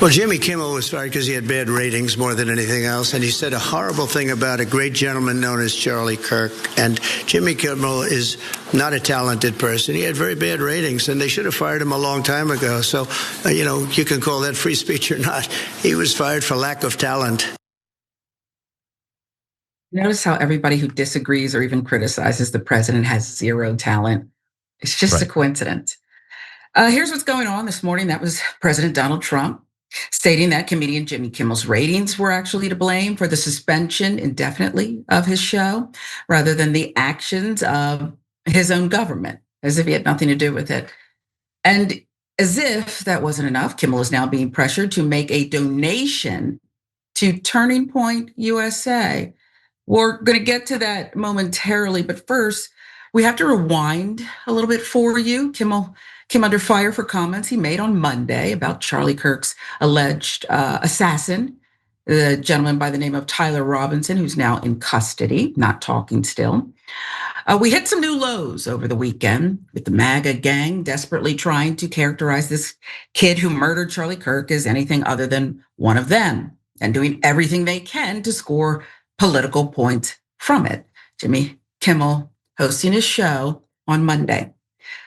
Well, Jimmy Kimmel was fired because he had bad ratings more than anything else, and he said a horrible thing about a great gentleman known as Charlie Kirk. And Jimmy Kimmel is not a talented person. He had very bad ratings, and they should have fired him a long time ago. So, you can call that free speech or not. He was fired for lack of talent. Notice how everybody who disagrees or even criticizes the president has zero talent. It's just a coincidence. Here's what's going on this morning. That was President Donald Trump stating that comedian Jimmy Kimmel's ratings were actually to blame for the suspension indefinitely of his show, rather than the actions of his own government, as if he had nothing to do with it. And as if that wasn't enough, Kimmel is now being pressured to make a donation to Turning Point USA. We're going to get to that momentarily, but first, we have to rewind a little bit for you. Kimmel came under fire for comments he made on Monday about Charlie Kirk's alleged assassin, the gentleman by the name of Tyler Robinson, who's now in custody, not talking still. We hit some new lows over the weekend with the MAGA gang desperately trying to characterize this kid who murdered Charlie Kirk as anything other than one of them, and doing everything they can to score political points from it. Jimmy Kimmel hosting his show on Monday.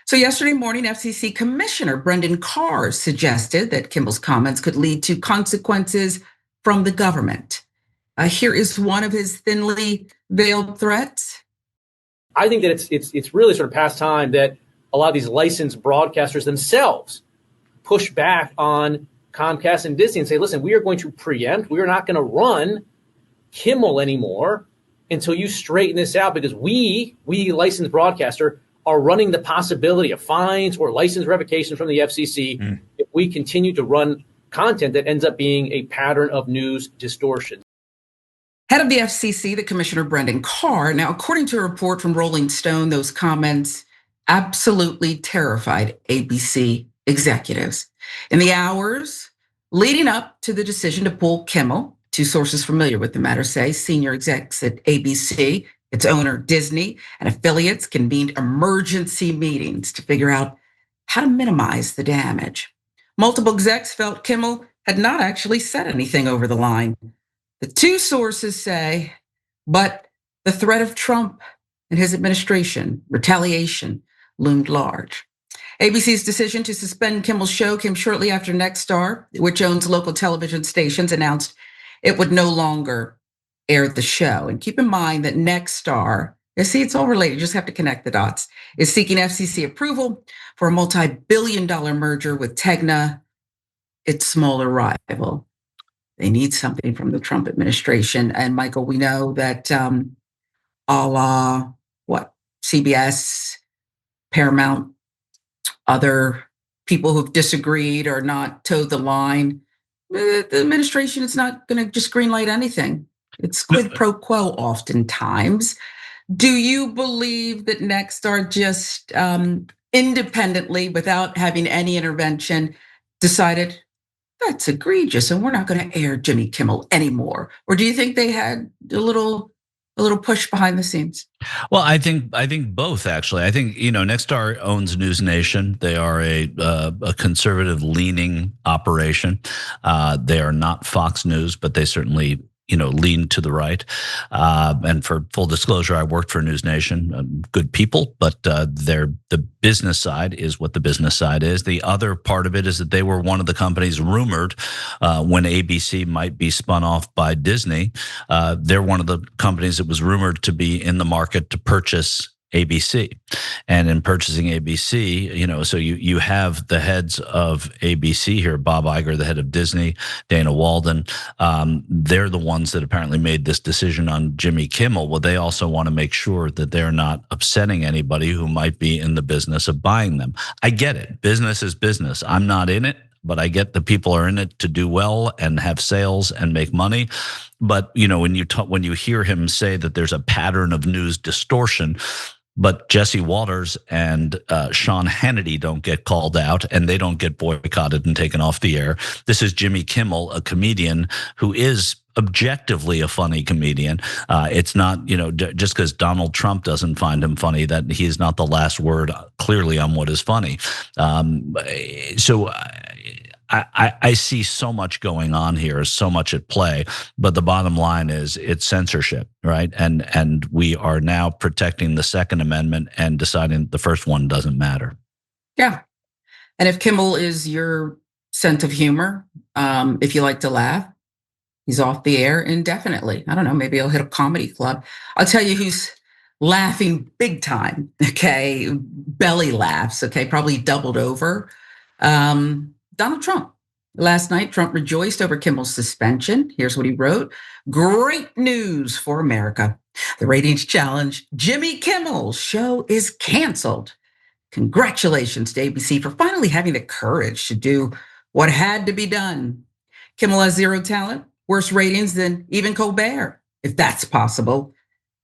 So yesterday morning, FCC Commissioner Brendan Carr suggested that Kimmel's comments could lead to consequences from the government. Here is one of his thinly veiled threats. I think that it's really sort of past time that a lot of these licensed broadcasters themselves push back on Comcast and Disney and say, listen, we are going to preempt, we are not going to run Kimmel anymore until you straighten this out, because we licensed broadcaster are running the possibility of fines or license revocation from the FCC if we continue to run content that ends up being a pattern of news distortion. Head of the FCC, the Commissioner Brendan Carr. Now, according to a report from Rolling Stone, those comments absolutely terrified ABC executives. In the hours leading up to the decision to pull Kimmel, two sources familiar with the matter say senior execs at ABC, its owner Disney, and affiliates convened emergency meetings to figure out how to minimize the damage. Multiple execs felt Kimmel had not actually said anything over the line. The two sources say, but the threat of Trump and his administration, retaliation, loomed large. ABC's decision to suspend Kimmel's show came shortly after Nexstar, which owns local television stations, announced it would no longer air the show. And keep in mind that Nexstar, it's all related, you just have to connect the dots, is seeking FCC approval for a multi-billion-dollar merger with Tegna, its smaller rival. They need something from the Trump administration. And Michael, we know that CBS, Paramount, other people who've disagreed or not towed the line, the administration is not going to just greenlight anything. It's quid pro quo oftentimes. Do you believe that Nexstar just independently, without having any intervention, decided that's egregious and we're not going to air Jimmy Kimmel anymore? Or do you think they had a little push behind the scenes? Well, I think both, actually. I think, Nexstar owns News Nation. They are a conservative leaning operation. They are not Fox News, but they certainly lean to the right. And for full disclosure, I worked for News Nation, good people, but the business side is what the business side is. The other part of it is that they were one of the companies rumored when ABC might be spun off by Disney. They're one of the companies that was rumored to be in the market to purchase ABC. And in purchasing ABC, so you have the heads of ABC here, Bob Iger, the head of Disney, Dana Walden. They're the ones that apparently made this decision on Jimmy Kimmel. Well, they also want to make sure that they're not upsetting anybody who might be in the business of buying them. I get it. Business is business. I'm not in it, but I get the people are in it to do well and have sales and make money. But when you hear him say that there's a pattern of news distortion, but Jesse Waters and Sean Hannity don't get called out and they don't get boycotted and taken off the air. This is Jimmy Kimmel, a comedian who is objectively a funny comedian. It's not, just because Donald Trump doesn't find him funny, that he is not the last word clearly on what is funny. So I see so much going on here, so much at play. But the bottom line is it's censorship, right? And we are now protecting the Second Amendment and deciding the first one doesn't matter. Yeah. And if Kimmel is your sense of humor, if you like to laugh, he's off the air indefinitely. I don't know, maybe he'll hit a comedy club. I'll tell you who's laughing big time, okay? Belly laughs, okay? Probably doubled over. Donald Trump. Last night, Trump rejoiced over Kimmel's suspension. Here's what he wrote. Great news for America. The ratings challenge, Jimmy Kimmel Show is canceled. Congratulations to ABC for finally having the courage to do what had to be done. Kimmel has zero talent, worse ratings than even Colbert, if that's possible.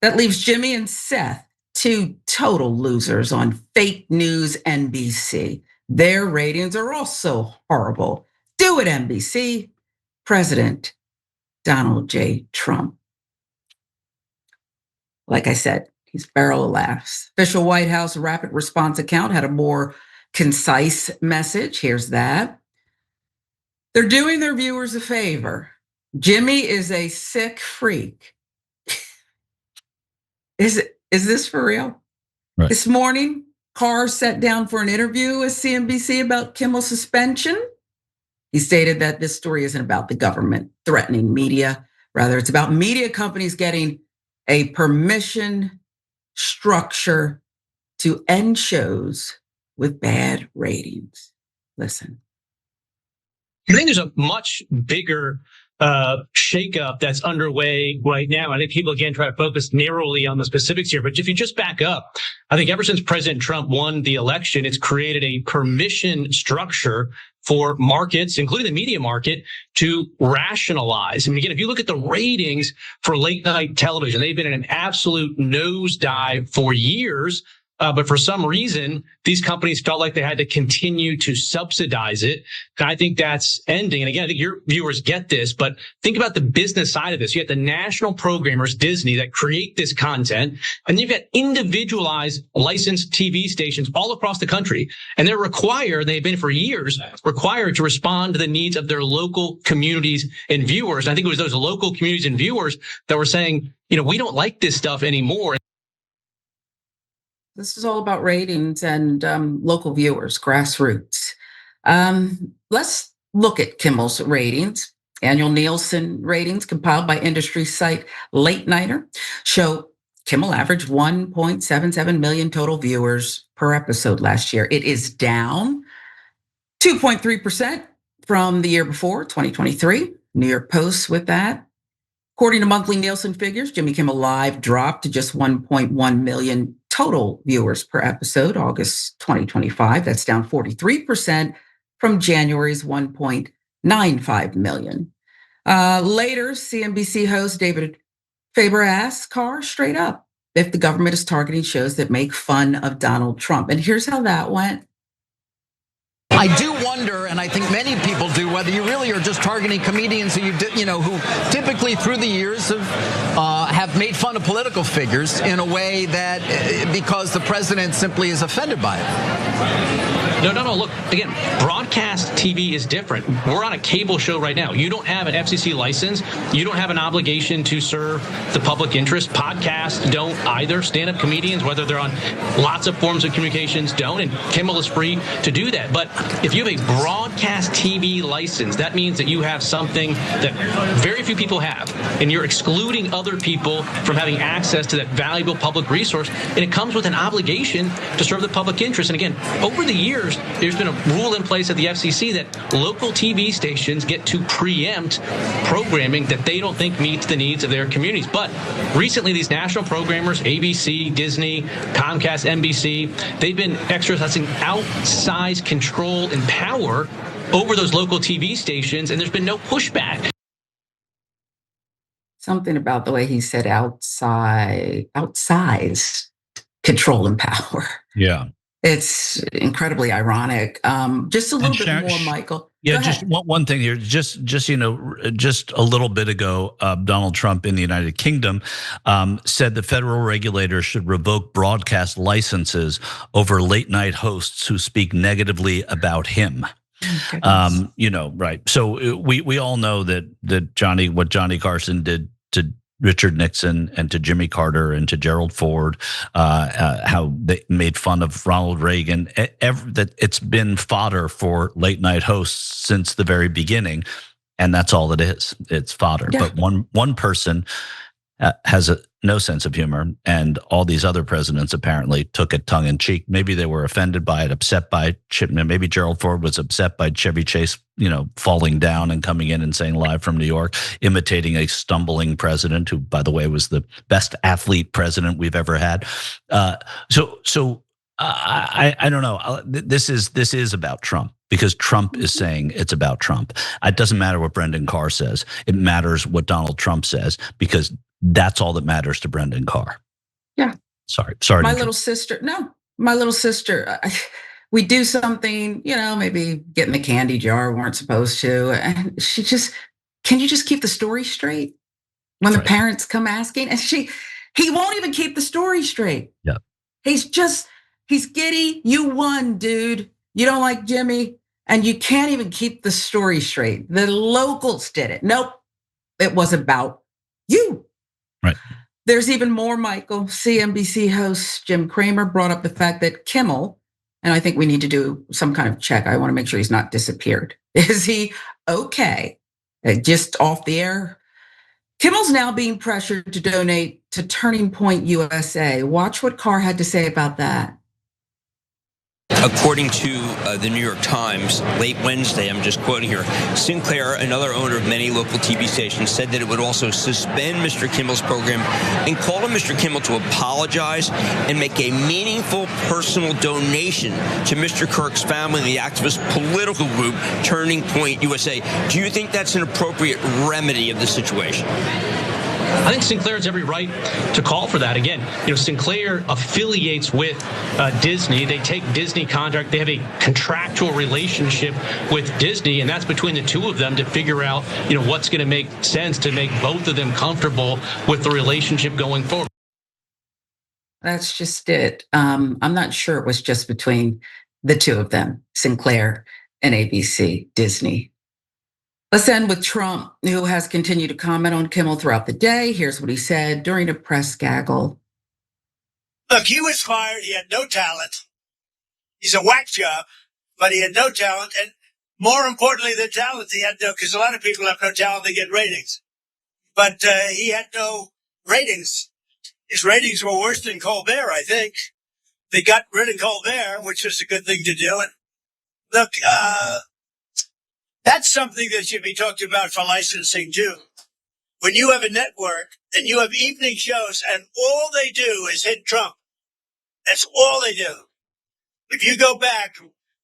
That leaves Jimmy and Seth, two total losers on fake news NBC. Their ratings are also horrible. Do it, NBC. President Donald J. Trump. Like I said, he's barrel of laughs. Official White House rapid response account had a more concise message. Here's that. They're doing their viewers a favor. Jimmy is a sick freak. Is this for real? Right. This morning, Carr sat down for an interview with CNBC about Kimmel's suspension. He stated that this story isn't about the government threatening media. Rather, it's about media companies getting a permission structure to end shows with bad ratings. Listen. I think there's a much bigger shakeup that's underway right now. I think people, again, try to focus narrowly on the specifics here. But if you just back up, I think ever since President Trump won the election, it's created a permission structure for markets, including the media market, to rationalize. I mean, again, if you look at the ratings for late night television, they've been in an absolute nosedive for years. But for some reason, these companies felt like they had to continue to subsidize it. And I think that's ending. And again, I think your viewers get this, but think about the business side of this. You have the national programmers, Disney, that create this content. And you've got individualized licensed TV stations all across the country. And they're required, they've been for years, required to respond to the needs of their local communities and viewers. And I think it was those local communities and viewers that were saying, we don't like this stuff anymore. This is all about ratings and local viewers, grassroots. Let's look at Kimmel's ratings. Annual Nielsen ratings compiled by industry site Late Nighter show Kimmel averaged 1.77 million total viewers per episode last year. It is down 2.3% from the year before, 2023. New York Post with that. According to monthly Nielsen figures, Jimmy Kimmel Live dropped to just 1.1 million total viewers per episode, August 2025. That's down 43% from January's 1.95 million. Later, CNBC host David Faber asked Carr straight up if the government is targeting shows that make fun of Donald Trump. And here's how that went. I do wonder, and I think many people do, whether you really are just targeting comedians who who typically through the years have made fun of political figures in a way that because the president simply is offended by it. No. Look, again, broadcast TV is different. We're on a cable show right now. You don't have an FCC license. You don't have an obligation to serve the public interest. Podcasts don't either. Stand-up comedians, whether they're on lots of forms of communications, don't. And Kimmel is free to do that. But if you have a broadcast TV license, that means that you have something that very few people have. And you're excluding other people from having access to that valuable public resource. And it comes with an obligation to serve the public interest. And again, over the years, there's been a rule in place at the FCC that local TV stations get to preempt programming that they don't think meets the needs of their communities. But recently, these national programmers, ABC, Disney, Comcast, NBC, they've been exercising outsized control and power over those local TV stations, and there's been no pushback. Something about the way he said outsized control and power. Yeah. It's incredibly ironic. Just a little bit more, Michael. Yeah, just one thing here. Just a little bit ago, Donald Trump in the United Kingdom said the federal regulators should revoke broadcast licenses over late night hosts who speak negatively about him. Right. So we all know that what Johnny Carson did to Richard Nixon and to Jimmy Carter and to Gerald Ford, how they made fun of Ronald Reagan, that it's been fodder for late night hosts since the very beginning. And that's all it is. It's fodder. Yeah. But one person has no sense of humor, and all these other presidents apparently took it tongue in cheek. Maybe they were offended by it, upset by it. Maybe Gerald Ford was upset by Chevy Chase, falling down and coming in and saying live from New York, imitating a stumbling president who, by the way, was the best athlete president we've ever had. So I don't know. This is about Trump, because Trump is saying it's about Trump. It doesn't matter what Brendan Carr says. It matters what Donald Trump says, because that's all that matters to Brendan Carr. Yeah. Sorry. My little sister. We do something, maybe get in the candy jar we weren't supposed to. And she just, can you just keep the story straight? When the parents come asking, and he won't even keep the story straight. Yeah. He's giddy. You won, dude. You don't like Jimmy, and you can't even keep the story straight. The locals did it. Nope. It was about you. Right. There's even more, Michael. CNBC host Jim Cramer brought up the fact that Kimmel, and I think we need to do some kind of check. I want to make sure he's not disappeared. Is he okay? Just off the air. Kimmel's now being pressured to donate to Turning Point USA. Watch what Carr had to say about that. According to the New York Times, late Wednesday, I'm just quoting here, Sinclair, another owner of many local TV stations, said that it would also suspend Mr. Kimmel's program and called on Mr. Kimmel to apologize and make a meaningful personal donation to Mr. Kirk's family and the activist political group Turning Point USA. Do you think that's an appropriate remedy of the situation? I think Sinclair has every right to call for that. Again, Sinclair affiliates with Disney. They take Disney contract. They have a contractual relationship with Disney, and that's between the two of them to figure out, what's going to make sense to make both of them comfortable with the relationship going forward. That's just it. I'm not sure it was just between the two of them, Sinclair and ABC, Disney. Let's end with Trump, who has continued to comment on Kimmel throughout the day. Here's what he said during a press gaggle. Look, he was fired. He had no talent. He's a whack job, but he had no talent. And more importantly than talent, he had no, because a lot of people have no talent, they get ratings. But he had no ratings. His ratings were worse than Colbert, I think. They got rid of Colbert, which was a good thing to do. And look, that's something that should be talked about for licensing too. When you have a network and you have evening shows and all they do is hit Trump. That's all they do. If you go back,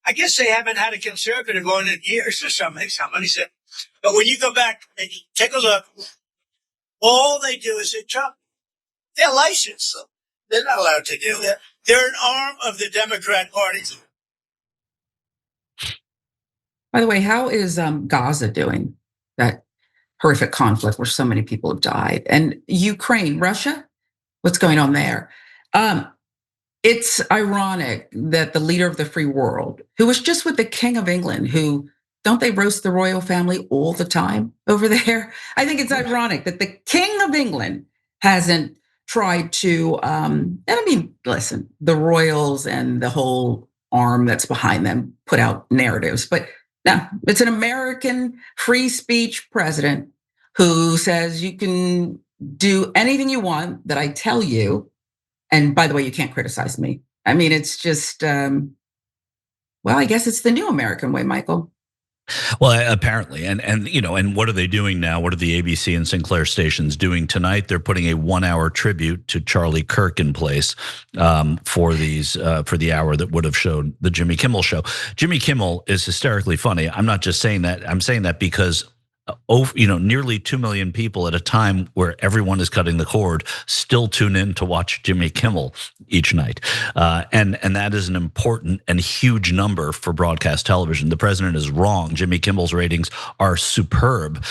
I guess they haven't had a conservative on in years or something, somebody said. But when you go back and you take a look, all they do is hit Trump. They're licensed. They're not allowed to do that. They're an arm of the Democrat Party. By the way, how is Gaza doing? That horrific conflict where so many people have died. And Ukraine, Russia, what's going on there? It's ironic that the leader of the free world, who was just with the King of England, who, don't they roast the royal family all the time over there? I think it's ironic that the King of England hasn't tried to, and I mean, listen, the royals and the whole arm that's behind them put out narratives, but no, it's an American free speech president who says you can do anything you want that I tell you. And by the way, you can't criticize me. I mean, it's just, well, I guess it's the new American way, Michael. Well, apparently, and what are they doing now? What are the ABC and Sinclair stations doing tonight? They're putting a 1-hour tribute to Charlie Kirk in place for the hour that would have showed the Jimmy Kimmel Show. Jimmy Kimmel is hysterically funny. I'm not just saying that. I'm saying that because nearly 2 million people at a time where everyone is cutting the cord still tune in to watch Jimmy Kimmel each night. And that is an important and huge number for broadcast television. The president is wrong. Jimmy Kimmel's ratings are superb,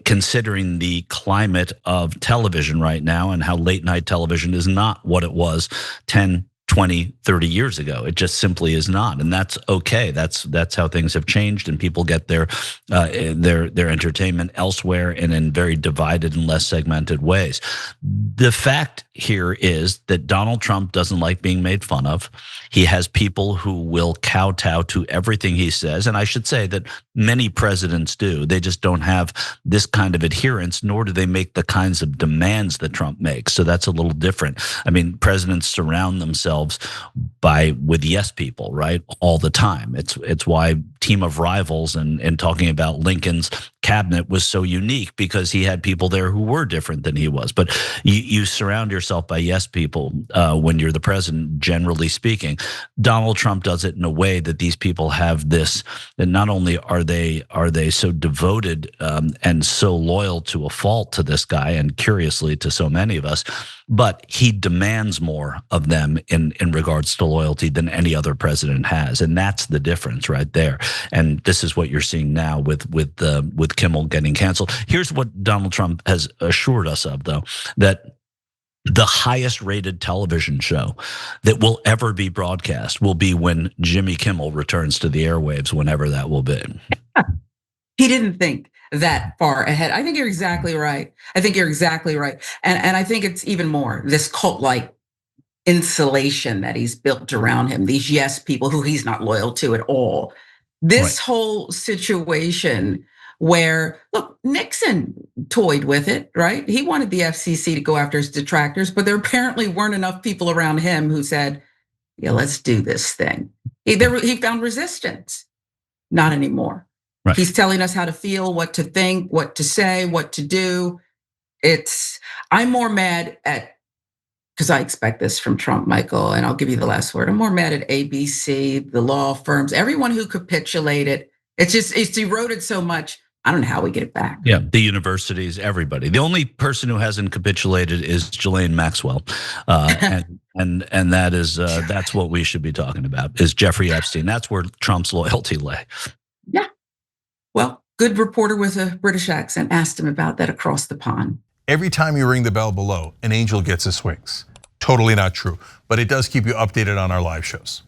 considering the climate of television right now and how late night television is not what it was 10, 20, 30 years ago. It just simply is not. And that's okay. That's how things have changed, and people get their entertainment elsewhere and in very divided and less segmented ways. The fact here is that Donald Trump doesn't like being made fun of. He has people who will kowtow to everything he says. And I should say that many presidents do. They just don't have this kind of adherence, nor do they make the kinds of demands that Trump makes. So that's a little different. I mean, presidents surround themselves with yes people, right? All the time. It's why Team of Rivals and talking about Lincoln's cabinet was so unique, because he had people there who were different than he was. But you surround yourself by yes people when you're the president, generally speaking. Donald Trump does it in a way that these people have this, and not only are they so devoted and so loyal to a fault to this guy, and curiously to so many of us, but he demands more of them in regards to loyalty than any other president has. And that's the difference right there. And this is what you're seeing now with Kimmel getting canceled. Here's what Donald Trump has assured us of, though, that the highest rated television show that will ever be broadcast will be when Jimmy Kimmel returns to the airwaves, whenever that will be. He didn't think that far ahead. I think you're exactly right. And I think it's even more this cult-like insulation that he's built around him, these yes people who he's not loyal to at all. This whole situation where, look, Nixon toyed with it, right? He wanted the FCC to go after his detractors, but there apparently weren't enough people around him who said, yeah, let's do this thing. He found resistance. Not anymore. Right. He's telling us how to feel, what to think, what to say, what to do. I'm more mad at, because I expect this from Trump, Michael, and I'll give you the last word. I'm more mad at ABC, the law firms, everyone who capitulated. It's eroded so much. I don't know how we get it back. Yeah, the universities, everybody. The only person who hasn't capitulated is Ghislaine Maxwell, and that is that's what we should be talking about. Is Jeffrey Epstein? That's where Trump's loyalty lay. Yeah. Well, good reporter with a British accent asked him about that across the pond. Every time you ring the bell below, an angel gets his wings. Totally not true, but it does keep you updated on our live shows.